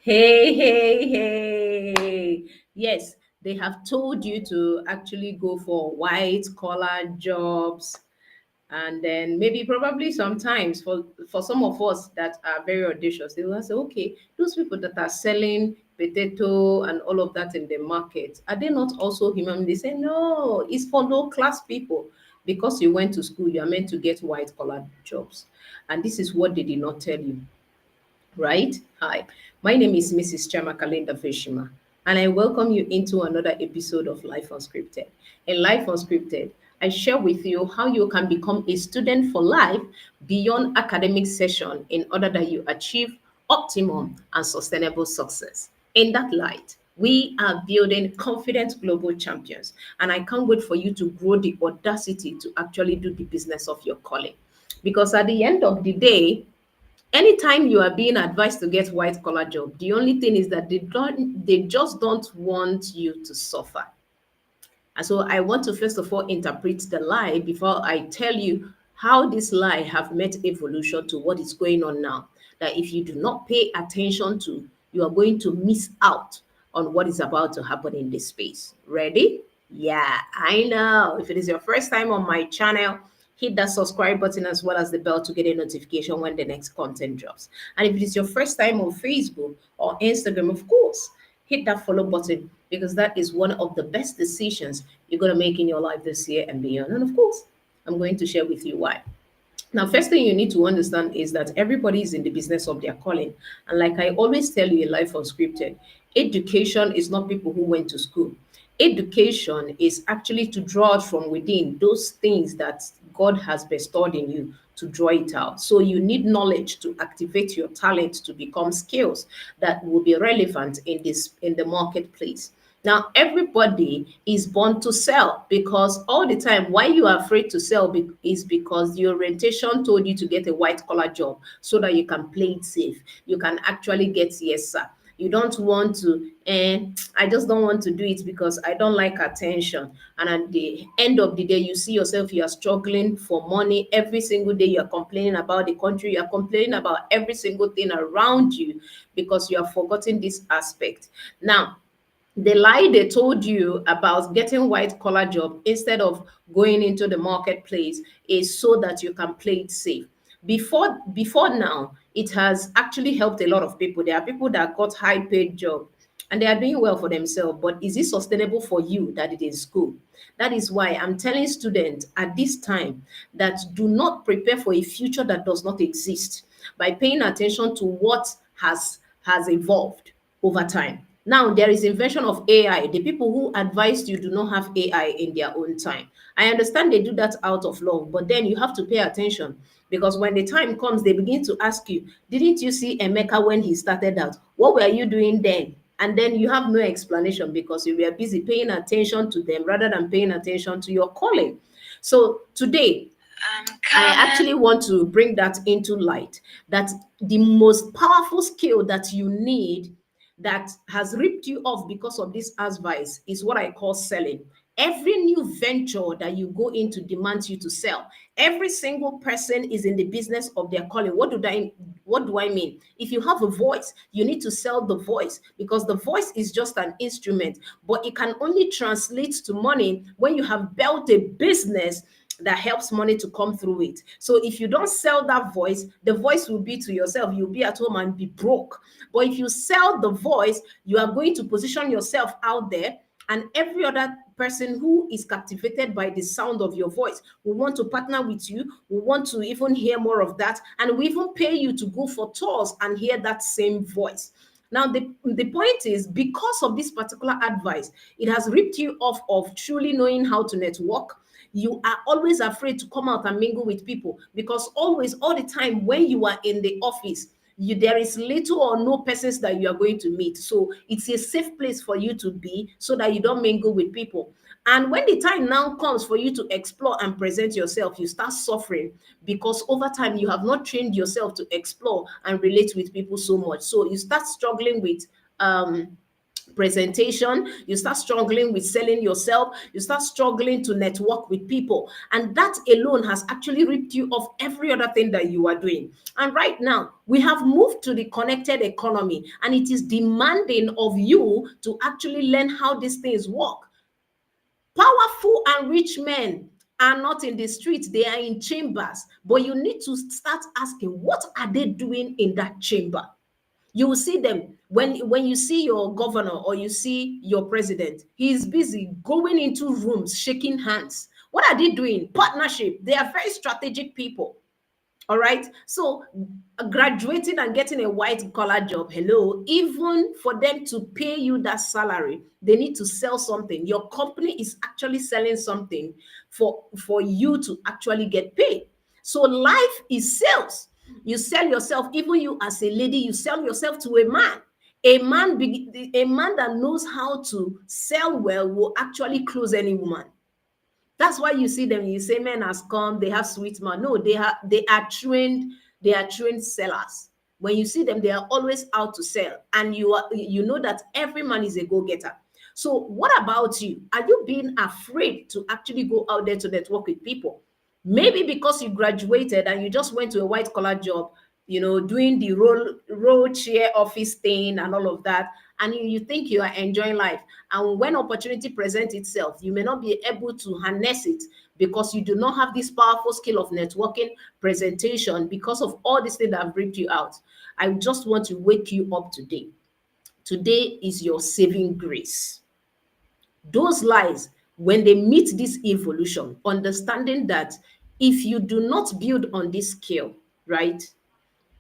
Hey, hey, hey. Yes, they have told you to actually go for white collar jobs. And then maybe probably sometimes for some of us that are very audacious, they will say, okay, those people that are selling potato and all of that in the market, are they not also human? They say, no, it's for low class people. Because you went to school, you are meant to get white collar jobs. And this is what they did not tell you, right? Hi, my name is Mrs. 𝗟𝗏𝗦𝗃𝗧𝗏, and I welcome you into another episode of Life Unscripted. In Life Unscripted, I share with you how you can become a student for life beyond academic session in order that you achieve optimum and sustainable success. In that light, we are building confident global champions, and I can't wait for you to grow the audacity to actually do the business of your calling. Because at the end of the day, anytime you are being advised to get white collar job, the only thing is that they just don't want you to suffer. And so I want to first of all interpret the lie before I tell you how this lie have met evolution to what is going on now. That if you do not pay attention to, you are going to miss out on what is about to happen in this space. Ready? Yeah, I know. If it is your first time on my channel, hit that subscribe button as well as the bell to get a notification when the next content drops. And if it is your first time on Facebook or Instagram, of course, hit that follow button because that is one of the best decisions you're going to make in your life this year and beyond. And of course, I'm going to share with you why. Now, first thing you need to understand is that everybody is in the business of their calling. And like I always tell you in Life Unscripted, education is not people who went to school. Education is actually to draw out from within those things that God has bestowed in you to draw it out. So you need knowledge to activate your talent to become skills that will be relevant in the marketplace. Now, everybody is born to sell because all the time, why you are afraid to sell is because the orientation told you to get a white collar job so that you can play it safe. You can actually get yes, sir. You don't want to, I just don't want to do it because I don't like attention. And at the end of the day, you see yourself, you are struggling for money every single day. You are complaining about the country, you are complaining about every single thing around you because you have forgotten this aspect. Now, the lie they told you about getting white collar job instead of going into the marketplace is so that you can play it safe. Before now, it has actually helped a lot of people. There are people that got high paid job and they are doing well for themselves, but is it sustainable for you that it is school? That is why I'm telling students at this time that do not prepare for a future that does not exist by paying attention to what has evolved over time. Now there is invention of AI. The people who advised you do not have AI in their own time. I understand they do that out of love, but then you have to pay attention because when the time comes, they begin to ask you, didn't you see Emeka when he started out? What were you doing then? And then you have no explanation because you were busy paying attention to them rather than paying attention to your calling. So today, I actually want to bring that into light that the most powerful skill that you need that has ripped you off because of this advice is what I call selling. Every new venture that you go into demands you to sell. Every single person is in the business of their calling. What do I mean? If you have a voice, you need to sell the voice because the voice is just an instrument, but it can only translate to money when you have built a business that helps money to come through it. So if you don't sell that voice, the voice will be to yourself. You'll be at home and be broke. But if you sell the voice, you are going to position yourself out there, and every other person who is captivated by the sound of your voice will want to partner with you, will want to even hear more of that, and will even pay you to go for tours and hear that same voice. Now, the point is, because of this particular advice, it has ripped you off of truly knowing how to network. You are always afraid to come out and mingle with people because always, all the time, when you are in the office, there is little or no persons that you are going to meet. So it's a safe place for you to be so that you don't mingle with people. And when the time now comes for you to explore and present yourself, you start suffering because over time you have not trained yourself to explore and relate with people so much. So you start struggling with presentation, you start struggling with selling yourself, you start struggling to network with people, and that alone has actually ripped you off every other thing that you are doing. And right now we have moved to the connected economy, and it is demanding of you to actually learn how these things work. Powerful and rich men are not in the streets, they are in chambers, but you need to start asking, what are they doing in that chamber? You will see them when you see your governor or you see your president. He is busy going into rooms, shaking hands. What are they doing? Partnership. They are very strategic people. All right. So graduating and getting a white collar job, hello, even for them to pay you that salary, they need to sell something. Your company is actually selling something for you to actually get paid. So life is sales. You sell yourself. Even you as a lady, you sell yourself to a man. A man that knows how to sell well will actually close any woman. That's why you see them. You say men has come, they have sweet mouth. No, they are trained sellers. When you see them, they are always out to sell. And you know that every man is a go-getter. So what about you? Are you being afraid to actually go out there to network with people? Maybe because you graduated and you just went to a white collar job, doing the role chair office thing and all of that, and you think you are enjoying life. And when opportunity presents itself, you may not be able to harness it because you do not have this powerful skill of networking, presentation, because of all these things that have ripped you out. I just want to wake you up today. Today is your saving grace. Those lies, when they meet this evolution, understanding that if you do not build on this skill, right,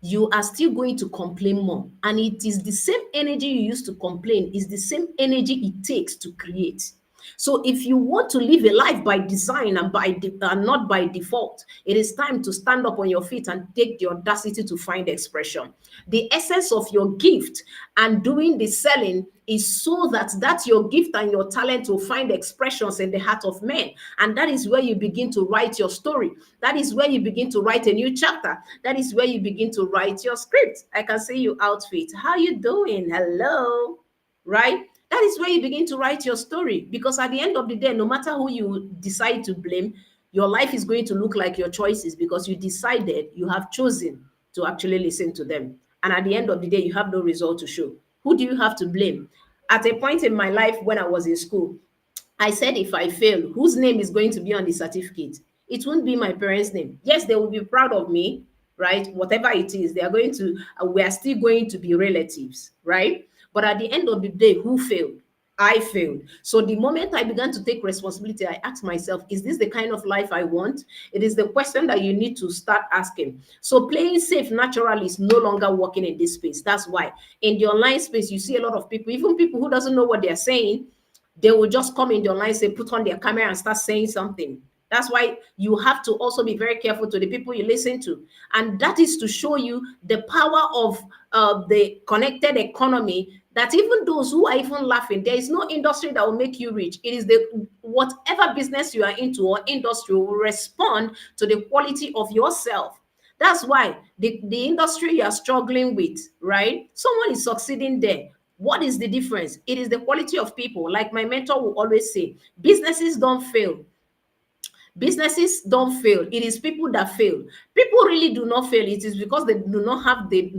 you are still going to complain more. And it is the same energy you used to complain, is the same energy it takes to create. So if you want to live a life by design and not by default, it is time to stand up on your feet and take the audacity to find expression. The essence of your gift and doing the selling is so that your gift and your talent will find expressions in the heart of men. And that is where you begin to write your story. That is where you begin to write a new chapter. That is where you begin to write your script. I can see you, outfit. How you doing? Hello. Right? That is where you begin to write your story, because at the end of the day, no matter who you decide to blame, your life is going to look like your choices, because you have chosen to actually listen to them. And at the end of the day, you have no result to show. Who do you have to blame? At a point in my life when I was in school, I said, if I fail, whose name is going to be on the certificate? It won't be my parents' name. Yes, they will be proud of me, right? Whatever it is, they are going to, we are still going to be relatives, right? But at the end of the day, who failed? I failed. So the moment I began to take responsibility, I asked myself, is this the kind of life I want? It is the question that you need to start asking. So playing safe naturally is no longer working in this space. That's why in the online space, you see a lot of people, even people who doesn't know what they're saying, they will just come in the online, say, put on their camera and start saying something. That's why you have to also be very careful to the people you listen to. And that is to show you the power of the connected economy, that even those who are even laughing, there is no industry that will make you rich. It is whatever business you are into or industry will respond to the quality of yourself. That's why the industry you are struggling with, right? Someone is succeeding there. What is the difference? It is the quality of people. Like my mentor will always say, businesses don't fail. Businesses don't fail. It is people that fail. People really do not fail. It is because they do not have the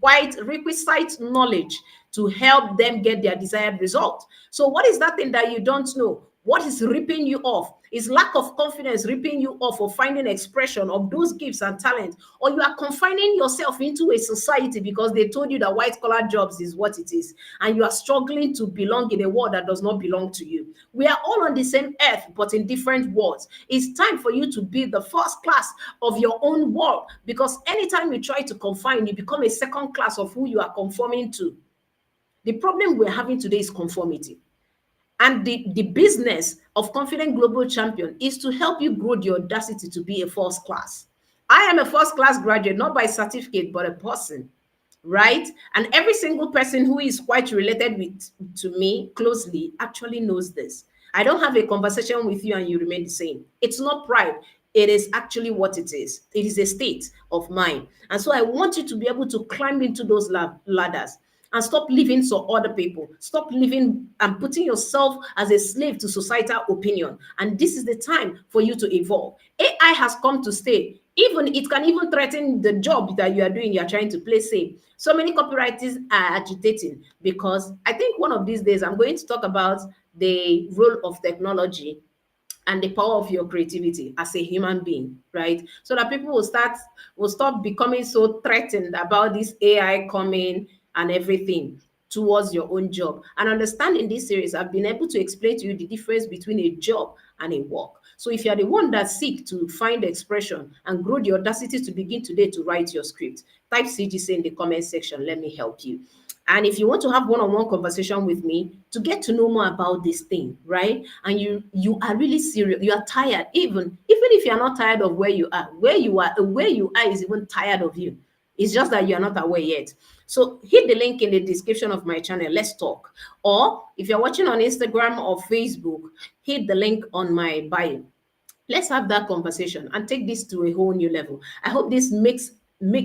quite requisite knowledge to help them get their desired result. So what is that thing that you don't know? What is ripping you off? Is lack of confidence ripping you off of finding expression of those gifts and talents? Or you are confining yourself into a society because they told you that white collar jobs is what it is, and you are struggling to belong in a world that does not belong to you. We are all on the same earth, but in different worlds. It's time for you to be the first class of your own world, because anytime you try to confine, you become a second class of who you are conforming to. The problem we're having today is conformity. And the business of Confident Global Champion is to help you grow the audacity to be a first class. I am a first class graduate, not by certificate, but a person, right? And every single person who is quite related to me closely actually knows this. I don't have a conversation with you and you remain the same. It's not pride. It is actually what it is. It is a state of mind. And so I want you to be able to climb into those ladders. and stop living for other people. Stop living and putting yourself as a slave to societal opinion. And this is the time for you to evolve. AI has come to stay. Even it can even threaten the job that you are doing. You are trying to play safe. So many copywriters are agitating because I think one of these days I'm going to talk about the role of technology and the power of your creativity as a human being, right? So that people will stop becoming so threatened about this AI coming and everything towards your own job. And understanding this series, I've been able to explain to you the difference between a job and a work. So if you're the one that seek to find expression and grow the audacity to begin today to write your script, type CGC in the comment section. Let me help you. And if you want to have one-on-one conversation with me to get to know more about this thing, right? And you are really serious, you are tired, even if you're not tired of where you are, where you are is even tired of you. It's just that you're not aware yet. So hit the link in the description of my channel. Let's talk. Or if you're watching on Instagram or Facebook, hit the link on my bio. Let's have that conversation and take this to a whole new level. I hope this makes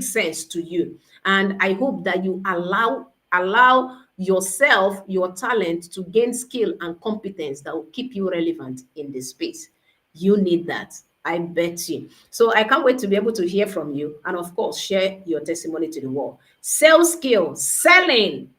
sense to you, and I hope that you allow yourself, your talent, to gain skill and competence that will keep you relevant in this space. You need that, I bet you. So I can't wait to be able to hear from you, and of course share your testimony to the world. Sales skills, selling.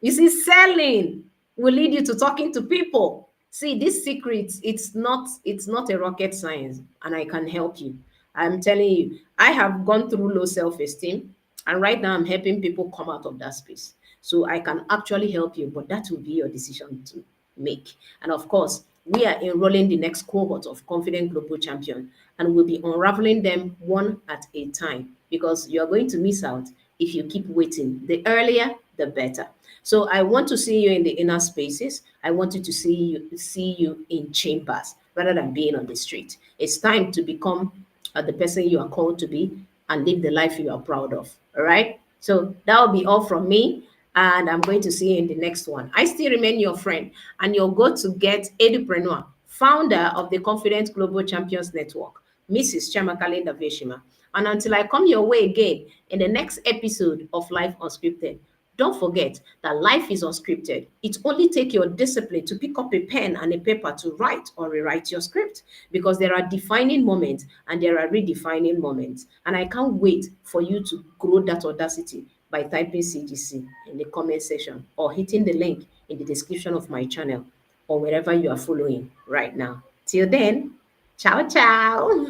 You see, selling will lead you to talking to people. See, this secret, it's not a rocket science, and I can help you. I'm telling you, I have gone through low self-esteem, and right now I'm helping people come out of that space. So I can actually help you, but that will be your decision to make. And of course, we are enrolling the next cohort of confident global champion, and we'll be unraveling them one at a time, because you are going to miss out if you keep waiting. The earlier, the better. So I want to see you in the inner spaces. I want you to see you in chambers rather than being on the street. It's time to become the person you are called to be and live the life you are proud of. All right. So that will be all from me. And I'm going to see you in the next one. I still remain your friend and your go-to-get edupreneur, founder of the Confident Global Champions Network, Mrs. 𝗟𝗏𝗪𝗏. And until I come your way again in the next episode of Life Unscripted, don't forget that life is unscripted. It only takes your discipline to pick up a pen and a paper to write or rewrite your script, because there are defining moments and there are redefining moments. And I can't wait for you to grow that audacity by typing CGC in the comment section or hitting the link in the description of my channel or wherever you are following right now. Till then, ciao, ciao.